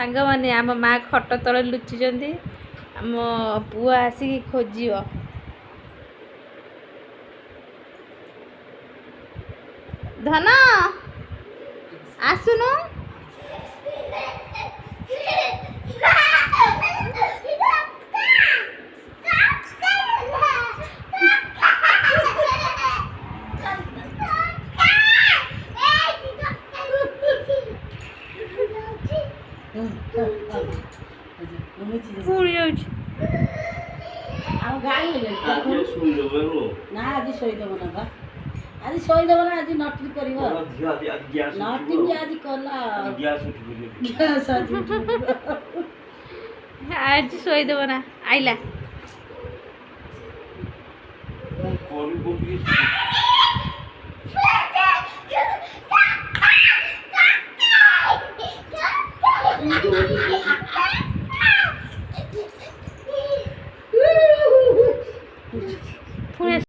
ସାଙ୍ଗମାନେ ଆମ ମା ଖଟ ତଳେ ଲୁଚିଛନ୍ତି। ଆମ ପୁଅ ଆସିକି ଖୋଜିବ। ଧନ ଆସୁନୁ। ପୁଣି ଯାଉଛି ନା ଆଜି ଶୋଇଦେବ ନା ବା ଆଜି ଶୋଇଦେବ ନା ଆଜି ନଟିଂ କରିବ ନଟିଂ ଆଜି କଲା ଗ୍ୟାସ୍ ଆଜି ଶୋଇଦେବ ନା ଆଇଲା